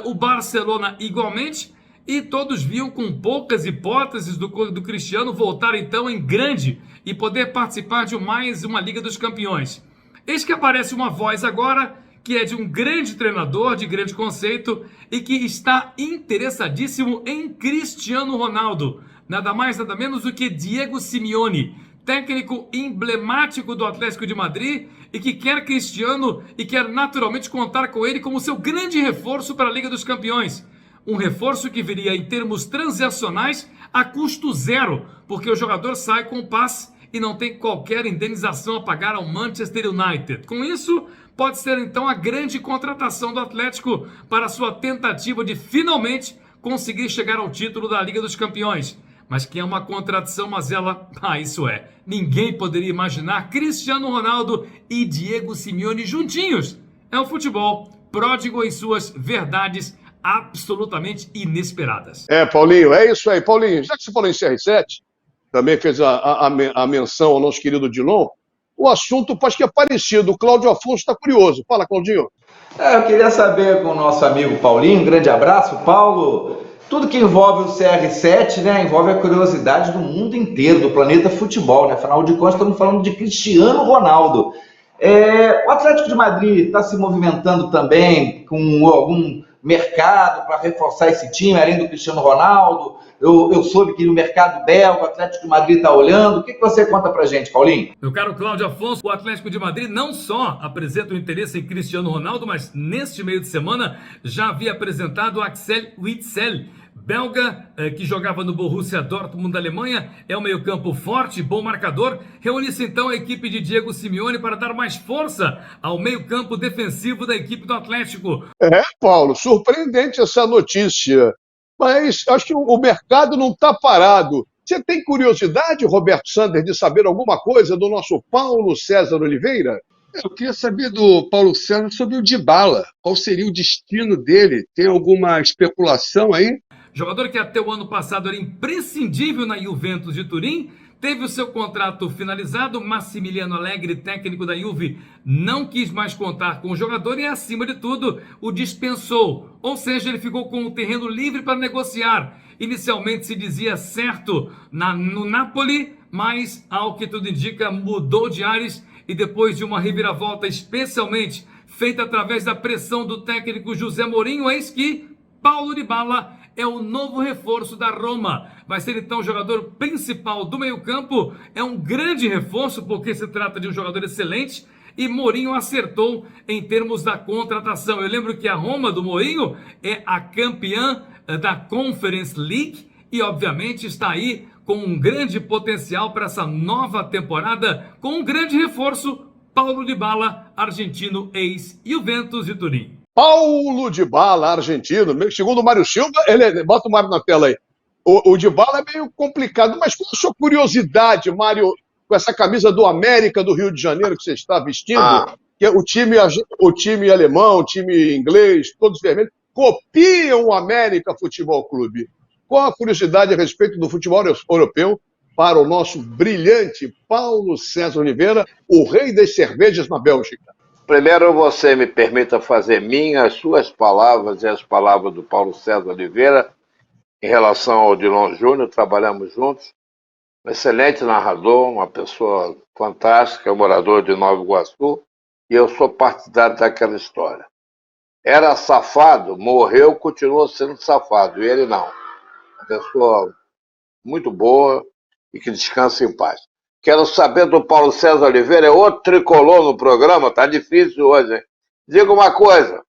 O Barcelona igualmente. E todos viam com poucas hipóteses do Cristiano voltar então em grande e poder participar de mais uma Liga dos Campeões. Eis que aparece uma voz agora que é de um grande treinador, de grande conceito e que está interessadíssimo em Cristiano Ronaldo. Nada mais, nada menos do que Diego Simeone, técnico emblemático do Atlético de Madrid e que quer Cristiano e quer naturalmente contar com ele como seu grande reforço para a Liga dos Campeões. Um reforço que viria em termos transacionais a custo zero, porque o jogador sai com o passe e não tem qualquer indenização a pagar ao Manchester United. Com isso, pode ser então a grande contratação do Atlético para sua tentativa de finalmente conseguir chegar ao título da Liga dos Campeões. Mas que é uma contradição, Mazella, isso é. Ninguém poderia imaginar Cristiano Ronaldo e Diego Simeone juntinhos. É o futebol, pródigo em suas verdades absolutamente inesperadas. Paulinho, é isso aí. Paulinho, já que você falou em CR7, também fez a menção ao nosso querido Dilon, o assunto acho que é parecido. O Cláudio Afonso está curioso. Fala, Claudinho. Eu queria saber com o nosso amigo Paulinho, um grande abraço, Paulo. Tudo que envolve o CR7, né, envolve a curiosidade do mundo inteiro, do planeta futebol, né? Afinal de contas, estamos falando de Cristiano Ronaldo. O Atlético de Madrid está se movimentando também com algum mercado para reforçar esse time, além do Cristiano Ronaldo. Eu soube que no mercado belga o Atlético de Madrid está olhando. O que você conta pra gente, Paulinho? Meu caro Cláudio Afonso, o Atlético de Madrid não só apresenta o interesse em Cristiano Ronaldo, mas neste meio de semana já havia apresentado Axel Witsel, belga, que jogava no Borussia Dortmund da Alemanha, é um meio-campo forte, bom marcador. Reúne-se então a equipe de Diego Simeone para dar mais força ao meio-campo defensivo da equipe do Atlético. Paulo, surpreendente essa notícia, mas acho que o mercado não está parado. Você tem curiosidade, Roberto Sander, de saber alguma coisa do nosso Paulo César Oliveira? Eu queria saber do Paulo César sobre o Dybala. Qual seria o destino dele? Tem alguma especulação aí? Jogador que até o ano passado era imprescindível na Juventus de Turim, teve o seu contrato finalizado. Massimiliano Allegri, técnico da Juve, não quis mais contar com o jogador e, acima de tudo, o dispensou. Ou seja, ele ficou com o terreno livre para negociar. Inicialmente se dizia certo no Napoli, mas, ao que tudo indica, mudou de ares e depois de uma reviravolta especialmente feita através da pressão do técnico José Mourinho, eis que Paulo Dybala é o novo reforço da Roma. Vai ser então o jogador principal do meio-campo. É um grande reforço porque se trata de um jogador excelente e Mourinho acertou em termos da contratação. Eu lembro que a Roma do Mourinho é a campeã da Conference League e obviamente está aí com um grande potencial para essa nova temporada, com um grande reforço, Paulo Dybala, argentino, ex-Juventus de Turim. Paulo Dybala, argentino, segundo o Mário Silva, bota o Mário na tela aí. O Dybala é meio complicado, mas qual a sua curiosidade, Mário, com essa camisa do América do Rio de Janeiro que você está vestindo? Que é o time alemão, o time inglês, todos vermelhos, copiam o América Futebol Clube. Qual a curiosidade a respeito do futebol europeu para o nosso brilhante Paulo César Oliveira, o rei das cervejas na Bélgica? Primeiro, você me permita fazer minhas suas palavras e as palavras do Paulo César Oliveira em relação ao Dilon Júnior. Trabalhamos juntos. Um excelente narrador, uma pessoa fantástica, morador de Nova Iguaçu, e eu sou partidário daquela história. Era safado, morreu, continuou sendo safado, e ele não. Uma pessoa muito boa e que descansa em paz. Quero saber do Paulo César Oliveira, é outro tricolor no programa, tá difícil hoje, hein? Diga uma coisa,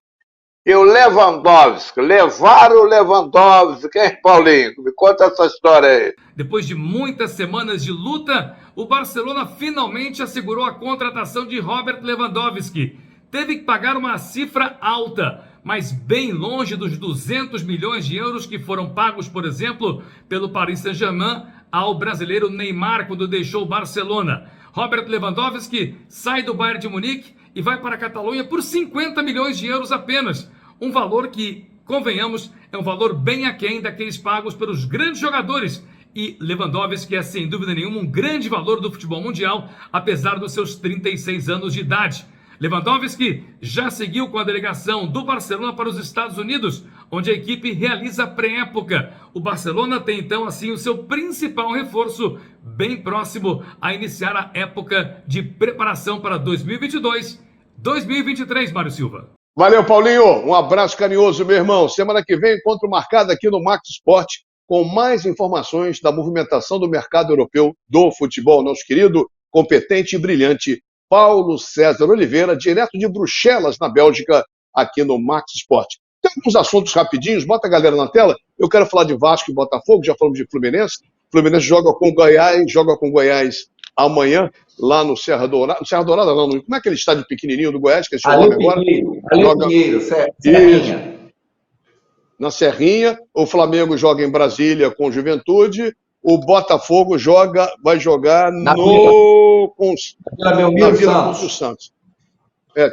E o Lewandowski, levaram o Lewandowski, hein, Paulinho? Me conta essa história aí. Depois de muitas semanas de luta, o Barcelona finalmente assegurou a contratação de Robert Lewandowski. Teve que pagar uma cifra alta, mas bem longe dos 200 milhões de euros que foram pagos, por exemplo, pelo Paris Saint-Germain ao brasileiro Neymar quando deixou o Barcelona. Robert Lewandowski sai do Bayern de Munique e vai para a Catalunha por 50 milhões de euros apenas. Um valor que, convenhamos, é um valor bem aquém daqueles pagos pelos grandes jogadores. E Lewandowski é, sem dúvida nenhuma, um grande valor do futebol mundial, apesar dos seus 36 anos de idade. Lewandowski já seguiu com a delegação do Barcelona para os Estados Unidos, onde a equipe realiza a pré-época. O Barcelona tem então assim o seu principal reforço bem próximo a iniciar a época de preparação para 2022-2023, Mário Silva. Valeu, Paulinho. Um abraço carinhoso, meu irmão. Semana que vem, encontro marcado aqui no Max Sport com mais informações da movimentação do mercado europeu do futebol. Nosso querido, competente e brilhante Paulo César Oliveira, direto de Bruxelas, na Bélgica, aqui no Max Sport. Tem alguns assuntos rapidinhos, bota a galera na tela. Eu quero falar de Vasco e Botafogo, já falamos de Fluminense. Fluminense joga com Goiás amanhã, lá no Serra Dourada. Serra Dourada não, como é aquele estádio pequenininho do Goiás, que é esse nome agora? Pinheiro, Serrinha. Na Serrinha, o Flamengo joga em Brasília com Juventude, o Botafogo vai jogar na Vila do Santos.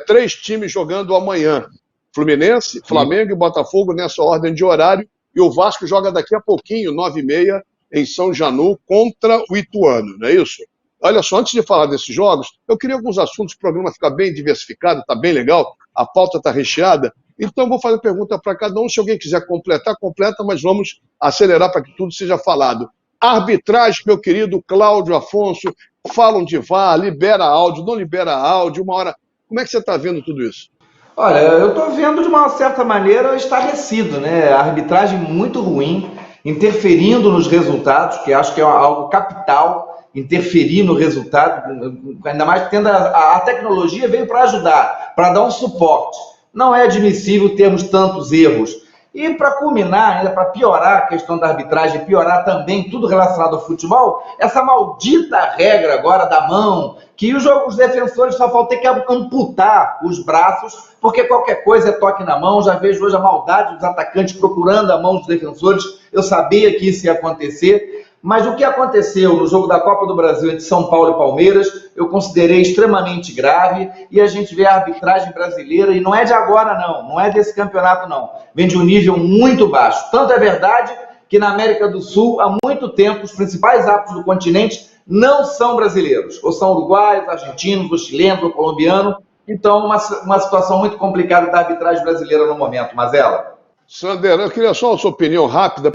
3 times jogando amanhã. Fluminense, Flamengo e Botafogo nessa ordem de horário. E o Vasco joga daqui a pouquinho, 9h30, em São Janu, contra o Ituano, não é isso? Olha só, antes de falar desses jogos, eu queria alguns assuntos, o programa fica bem diversificado, está bem legal, a pauta está recheada. Então, vou fazer pergunta para cada um. Se alguém quiser completar, completa, mas vamos acelerar para que tudo seja falado. Arbitragem, meu querido Cláudio Afonso, falam de VAR, libera áudio, não libera áudio, uma hora. Como é que você está vendo tudo isso? Olha, eu estou vendo de uma certa maneira estarrecido, né? A arbitragem muito ruim, interferindo nos resultados, que acho que é algo capital, interferir no resultado, ainda mais tendo a tecnologia veio para ajudar, para dar um suporte. Não é admissível termos tantos erros. E para culminar, ainda para piorar a questão da arbitragem, piorar também tudo relacionado ao futebol, essa maldita regra agora da mão, que os defensores só vão ter que amputar os braços, porque qualquer coisa é toque na mão. Já vejo hoje a maldade dos atacantes procurando a mão dos defensores. Eu sabia que isso ia acontecer. Mas o que aconteceu no jogo da Copa do Brasil entre São Paulo e Palmeiras, eu considerei extremamente grave, e a gente vê a arbitragem brasileira, e não é de agora não é desse campeonato não, vem de um nível muito baixo. Tanto é verdade que na América do Sul, há muito tempo, os principais árbitros do continente não são brasileiros, ou são uruguaios, argentinos, ou chilenos, ou colombianos. Então, uma situação muito complicada da arbitragem brasileira no momento, Mazella. Sander, eu queria só a sua opinião rápida.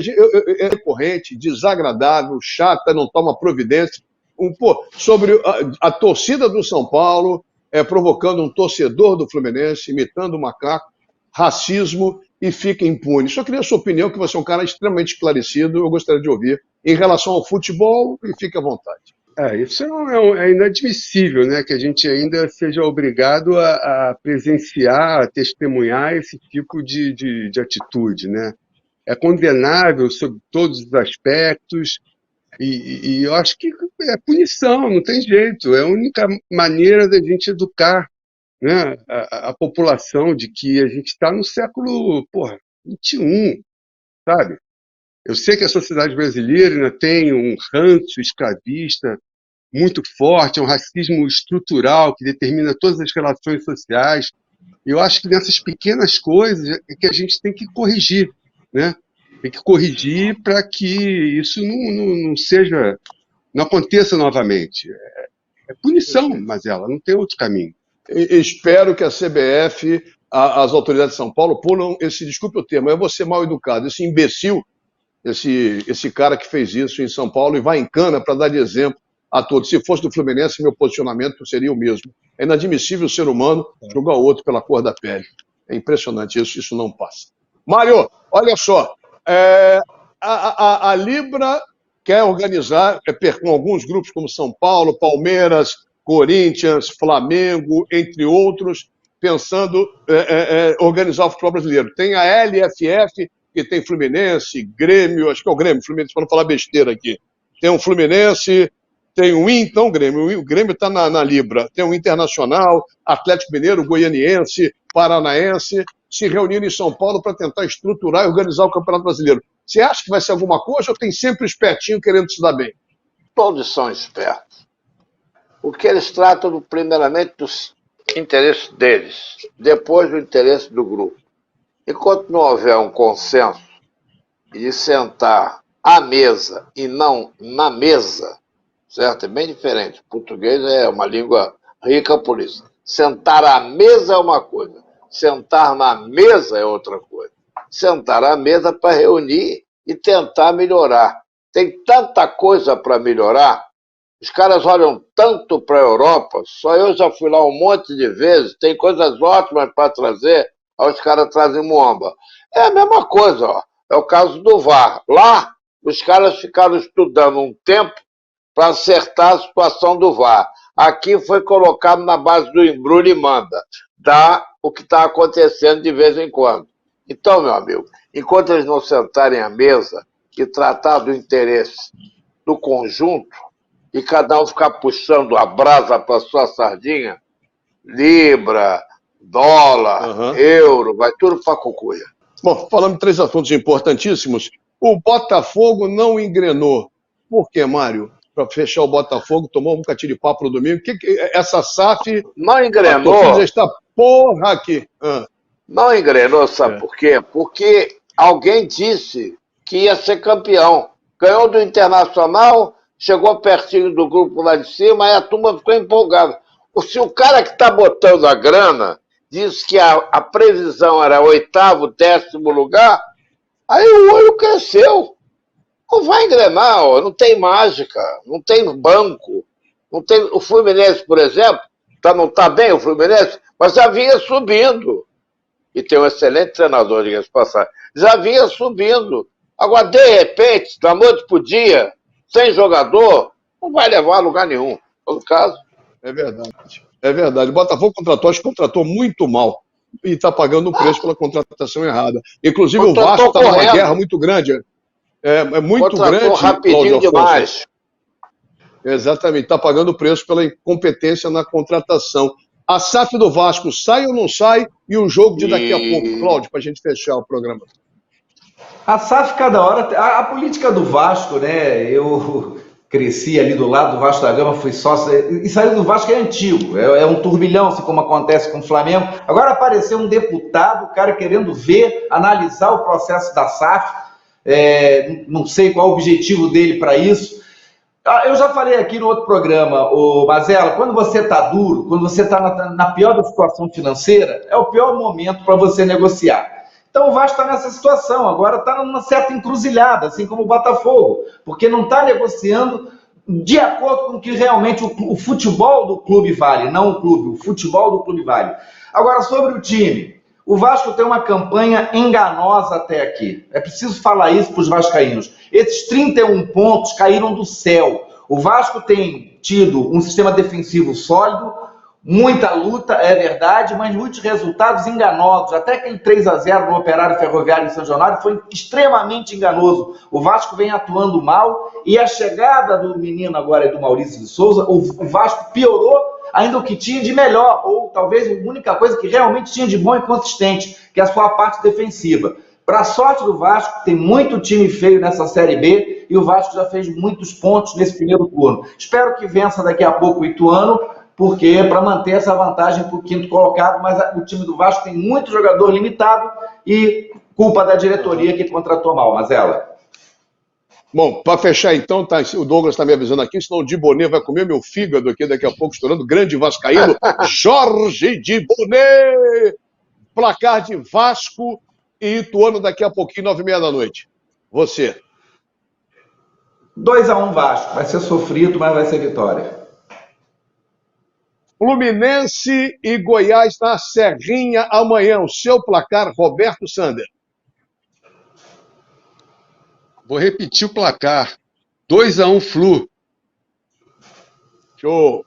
É recorrente, desagradável, chata, não toma providência. Sobre a torcida do São Paulo provocando um torcedor do Fluminense, imitando um macaco, racismo, e fica impune. Só queria a sua opinião, que você é um cara extremamente esclarecido, eu gostaria de ouvir, em relação ao futebol, e fique à vontade. Isso é inadmissível, né? Que a gente ainda seja obrigado a presenciar, a testemunhar esse tipo de atitude, né? É condenável sob todos os aspectos e eu acho que é punição, não tem jeito. É a única maneira da gente educar, né, a população de que a gente está no século XXI, sabe? Eu sei que a sociedade brasileira ainda tem um ranço escravista muito forte, é um racismo estrutural que determina todas as relações sociais. Eu acho que nessas pequenas coisas é que a gente tem que corrigir, né? Tem que corrigir para que isso não aconteça novamente. É punição, Mazella, não tem outro caminho. Espero que a CBF, as autoridades de São Paulo, pulam desculpe o termo, eu vou ser mal educado, esse imbecil, esse cara que fez isso em São Paulo e vai em cana para dar de exemplo a todos. Se fosse do Fluminense, meu posicionamento seria o mesmo. É inadmissível o ser humano julgar o outro pela cor da pele. É impressionante isso não passa. Mário, olha só, a Libra quer organizar, com alguns grupos como São Paulo, Palmeiras, Corinthians, Flamengo, entre outros, pensando organizar o futebol brasileiro. Tem a LFF, que tem Fluminense, Grêmio, acho que é o Grêmio, Fluminense, para não falar besteira aqui. Tem um Fluminense, tem o Inter, o Grêmio está na Libra, tem o Internacional, Atlético Mineiro, Goianiense, Paranaense, se reuniram em São Paulo para tentar estruturar e organizar o Campeonato Brasileiro. Você acha que vai ser alguma coisa ou tem sempre o espertinho querendo se dar bem? Todos são espertos. O que eles tratam, primeiramente, dos interesses deles, depois do interesse do grupo. Enquanto não houver um consenso de sentar à mesa e não na mesa, certo? É bem diferente. O português é uma língua rica por isso. Sentar à mesa é uma coisa, sentar na mesa é outra coisa. Sentar à mesa para reunir e tentar melhorar. Tem tanta coisa para melhorar, os caras olham tanto para a Europa, só eu já fui lá um monte de vezes, tem coisas ótimas para trazer, aí os caras trazem muamba. É a mesma coisa, ó. É o caso do VAR. Lá, os caras ficaram estudando um tempo para acertar a situação do VAR. Aqui foi colocado na base do embrulho e manda. Dá o que está acontecendo de vez em quando. Então, meu amigo, enquanto eles não sentarem à mesa e tratar do interesse do conjunto, e cada um ficar puxando a brasa para sua sardinha, libra, dólar, euro, vai tudo para cucuia. Bom, falando de 3 assuntos importantíssimos, o Botafogo não engrenou. Por quê, Mário? Para fechar o Botafogo, tomou um catiripapo no domingo. Essa SAF... Não engrenou. Já está porra aqui. Não engrenou, sabe por quê? Porque alguém disse que ia ser campeão. Ganhou do Internacional, chegou pertinho do grupo lá de cima, aí a turma ficou empolgada. Se o cara que está botando a grana disse que a previsão era 8º, 10º lugar, aí o olho cresceu. Não vai engrenar, ó, não tem mágica, não tem banco. Não tem... O Fluminense, por exemplo, não está bem o Fluminense, mas já vinha subindo. E tem um excelente treinador, diga-se de passagem. Já vinha subindo. Agora, de repente, da noite para o dia, sem jogador, não vai levar a lugar nenhum. No caso. É verdade. É verdade. O Botafogo contratou muito mal e está pagando um preço pela contratação errada. Inclusive, o Vasco está numa guerra muito grande. É muito grande. Rapidinho demais. Exatamente. Está pagando o preço pela incompetência na contratação. A SAF do Vasco sai ou não sai? E o jogo de daqui a pouco, Cláudio, para a gente fechar o programa. A SAF cada hora... A política do Vasco, né? Eu cresci ali do lado do Vasco da Gama, fui sócio... Isso aí do Vasco é antigo, é um turbilhão, assim como acontece com o Flamengo. Agora apareceu um deputado, o cara querendo ver, analisar o processo da SAF. Não sei qual é o objetivo dele para isso. Eu já falei aqui no outro programa, Mazella, quando você está duro, quando você está na pior da situação financeira, é o pior momento para você negociar. Então o Vasco está nessa situação, agora está numa certa encruzilhada, assim como o Botafogo, porque não está negociando de acordo com o que realmente o futebol do clube vale, não o clube, o futebol do clube vale. Agora, sobre o time, o Vasco tem uma campanha enganosa até aqui. É preciso falar isso para os vascaínos. Esses 31 pontos caíram do céu. O Vasco tem tido um sistema defensivo sólido, muita luta, é verdade, mas muitos resultados enganosos. Até aquele 3-0 no Operário Ferroviário em São Januário foi extremamente enganoso. O Vasco vem atuando mal e a chegada do menino agora do Maurício de Souza, o Vasco piorou ainda o que tinha de melhor, ou talvez a única coisa que realmente tinha de bom e consistente, que é a sua parte defensiva. Para a sorte do Vasco, tem muito time feio nessa Série B e o Vasco já fez muitos pontos nesse primeiro turno. Espero que vença daqui a pouco o Ituano, porque para manter essa vantagem para o 5º colocado, mas o time do Vasco tem muito jogador limitado e culpa da diretoria que contratou mal, Mazella. Bom, para fechar então, tá, o Douglas está me avisando aqui, senão o Dibonnet vai comer meu fígado aqui daqui a pouco, estourando, grande vascaíno, Jorge Dibonnet! Placar de Vasco e Ituano daqui a pouquinho, 9h30 da noite. Você. 2-1 Vasco, vai ser sofrido, mas vai ser vitória. Fluminense e Goiás na Serrinha amanhã, o seu placar, Roberto Sander. Vou repetir o placar. 2-1 Flu. Show.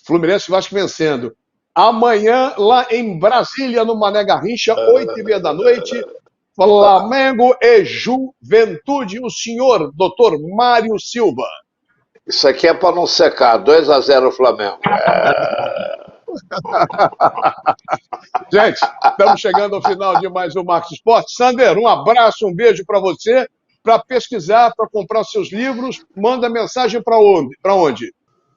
Fluminense e Vasco vencendo. Amanhã, lá em Brasília, no Mané Garrincha, 8h30 da noite, Flamengo e Juventude, o senhor, doutor Mário Silva. Isso aqui é para não secar. 2-0 Flamengo. Gente, estamos chegando ao final de mais um Max Esporte. Sander, um abraço, um beijo para você. Para pesquisar, para comprar seus livros, manda mensagem para onde?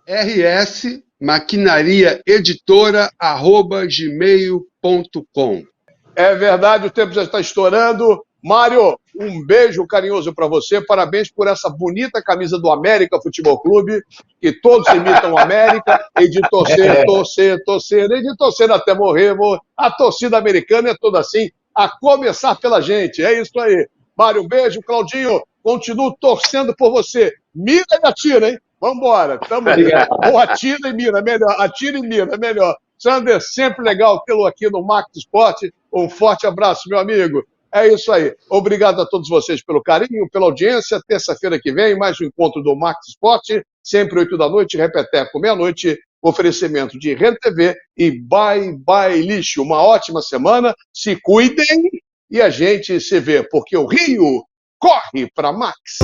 rsmaquinariaeditora@gmail.com. É verdade, o tempo já está estourando. Mário, um beijo carinhoso para você. Parabéns por essa bonita camisa do América Futebol Clube, que todos imitam o América, e de torcer, e de torcer até morrer. A torcida americana é toda assim, a começar pela gente. É isso aí. Mário, um beijo. Claudinho, continuo torcendo por você. Mira e atira, hein? Vambora. Tamo aí. Ou atira e mira, melhor. Atira e mira, melhor. Sander, sempre legal tê-lo aqui no Max Esporte. Um forte abraço, meu amigo. É isso aí. Obrigado a todos vocês pelo carinho, pela audiência. Terça-feira que vem, mais um encontro do Max Esporte. Sempre 8 da noite, repeteco, meia-noite. Oferecimento de Rede TV e Bye Bye Lixo. Uma ótima semana. Se cuidem e a gente se vê, porque o Rio corre para Max.